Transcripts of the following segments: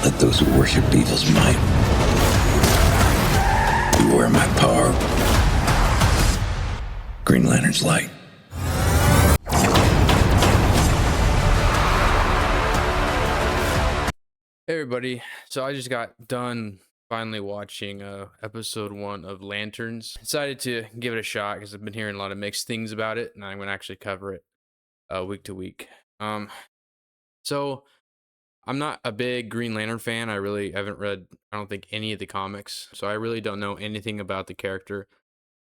Let those who worship evil's might beware my power. Green Lantern's light. Hey everybody, so I just got done finally watching episode 1 of Lanterns. Decided to give it a shot because I've been hearing a lot of mixed things about it, and I'm going to actually cover it week to week. So I'm not a big Green Lantern fan. I really haven't read, I don't think, any of the comics, so I really don't know anything about the character.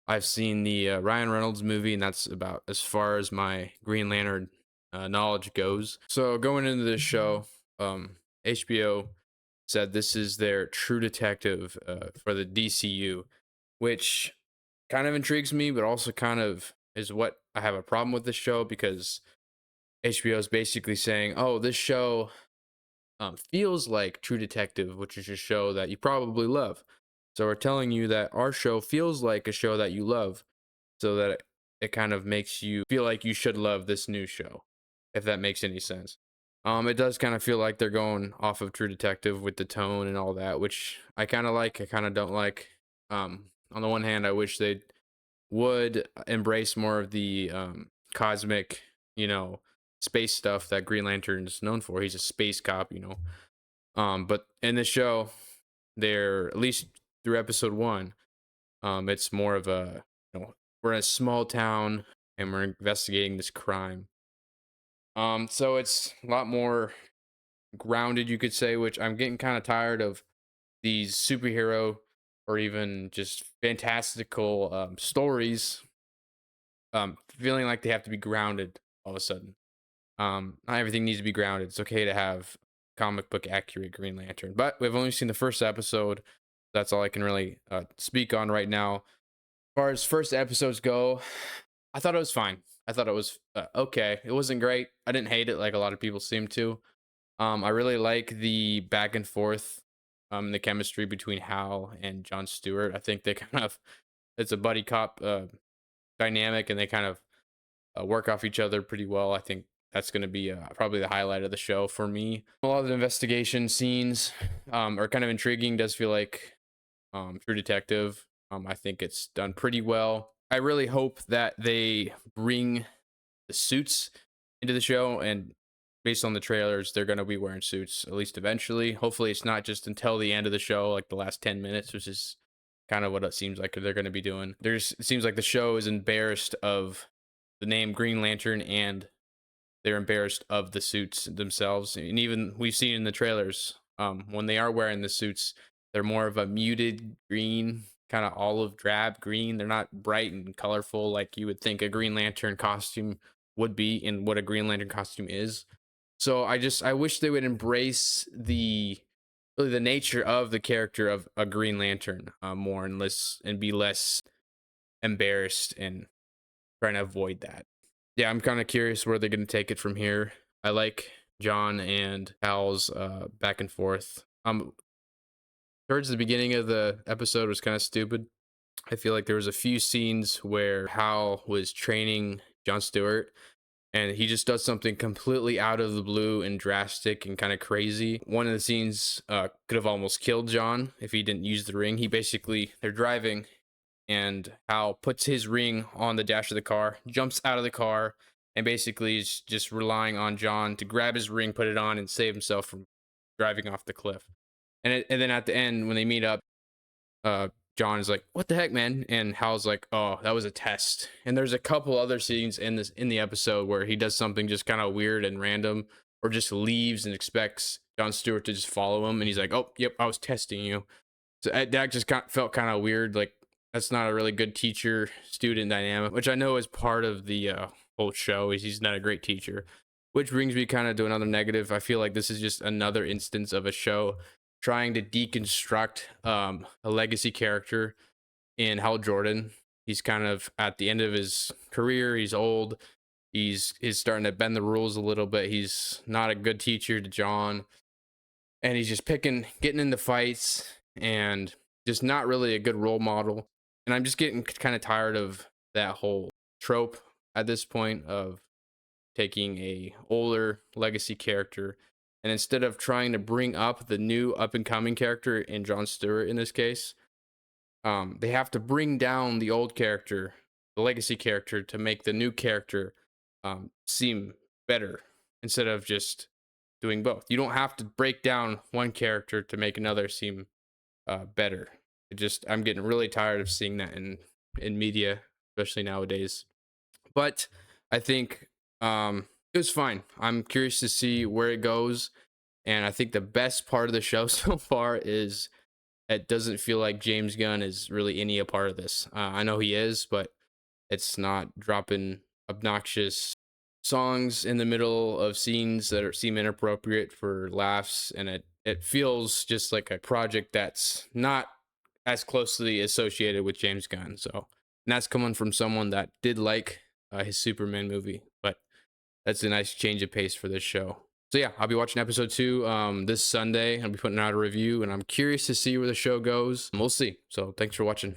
I've seen the Ryan Reynolds movie, and that's about as far as my Green Lantern knowledge goes. So going into this show, HBO said this is their True Detective for the DCU, which kind of intrigues me, but also kind of is what I have a problem with this show, because HBO is basically saying, oh, this show feels like True Detective, which is a show that you probably love. So we're telling you that our show feels like a show that you love, so that it kind of makes you feel like you should love this new show, if that makes any sense. It does kind of feel like they're going off of True Detective with the tone and all that, which I kind of like, I kind of don't like. On the one hand, I wish they would embrace more of the cosmic, space stuff that Green Lantern's known for. He's a space cop. But in this show, they're, at least through episode 1, it's more of a, we're in a small town and we're investigating this crime. So it's a lot more grounded, you could say, which I'm getting kind of tired of these superhero or even just fantastical stories feeling like they have to be grounded all of a sudden. Not everything needs to be grounded. It's okay to have comic book accurate Green Lantern, but we've only seen the first episode. That's all I can really speak on right now. As far as first episodes go, I thought it was fine. I thought it was okay. It wasn't great. I didn't hate it like a lot of people seem to. I really like the back and forth, the chemistry between Hal and John Stewart. I think they kind of, it's a buddy cop dynamic, and they kind of work off each other pretty well. I think that's going to be probably the highlight of the show for me. A lot of the investigation scenes are kind of intriguing. Does feel like True Detective. I think it's done pretty well. I really hope that they bring the suits into the show, and based on the trailers, they're going to be wearing suits at least eventually. Hopefully it's not just until the end of the show, like the last 10 minutes, which is kind of what it seems like they're going to be doing. It seems like the show is embarrassed of the name Green Lantern, and they're embarrassed of the suits themselves. And even we've seen in the trailers, when they are wearing the suits, they're more of a muted green, kind of olive drab green. They're not bright and colorful like you would think a Green Lantern costume would be, and what a Green Lantern costume is. So I wish they would embrace really the nature of the character of a Green Lantern more, and be less embarrassed and trying to avoid that. Yeah, I'm kind of curious where they're going to take it from here. I like John and Hal's back and forth. Towards the beginning of the episode was kind of stupid. I feel like there was a few scenes where Hal was training John Stewart, and he just does something completely out of the blue and drastic and kind of crazy. One of the scenes could have almost killed John if he didn't use the ring. They're driving, and Hal puts his ring on the dash of the car, jumps out of the car, and basically is just relying on John to grab his ring, put it on, and save himself from driving off the cliff. And then at the end, when they meet up, John is like, "What the heck, man?" And Hal's like, "Oh, that was a test." And there's a couple other scenes in the episode where he does something just kind of weird and random, or just leaves and expects John Stewart to just follow him, and he's like, "Oh, yep, I was testing you." So that just felt kind of weird. Like, that's not a really good teacher student dynamic, which I know is part of the whole show. He's not a great teacher, which brings me kind of to another negative. I feel like this is just another instance of a show trying to deconstruct a legacy character in Hal Jordan. He's kind of at the end of his career. He's old. He's starting to bend the rules a little bit. He's not a good teacher to John, and he's just getting into fights, and just not really a good role model. And I'm just getting kind of tired of that whole trope at this point of taking a older legacy character And instead of trying to bring up the new up and coming character in Jon Stewart in this case, they have to bring down the old character, the legacy character, to make the new character seem better instead of just doing both. You don't have to break down one character to make another seem better. I'm getting really tired of seeing that in media, especially nowadays. But I think it was fine. I'm curious to see where it goes, and I think the best part of the show so far is it doesn't feel like James Gunn is really any a part of this. I know he is, but it's not dropping obnoxious songs in the middle of scenes that seem inappropriate for laughs, and it feels just like a project that's not as closely associated with James Gunn. So, and that's coming from someone that did like his Superman movie, but that's a nice change of pace for this show. So yeah, I'll be watching episode 2 this Sunday. I'll be putting out a review, and I'm curious to see where the show goes. We'll see. So thanks for watching.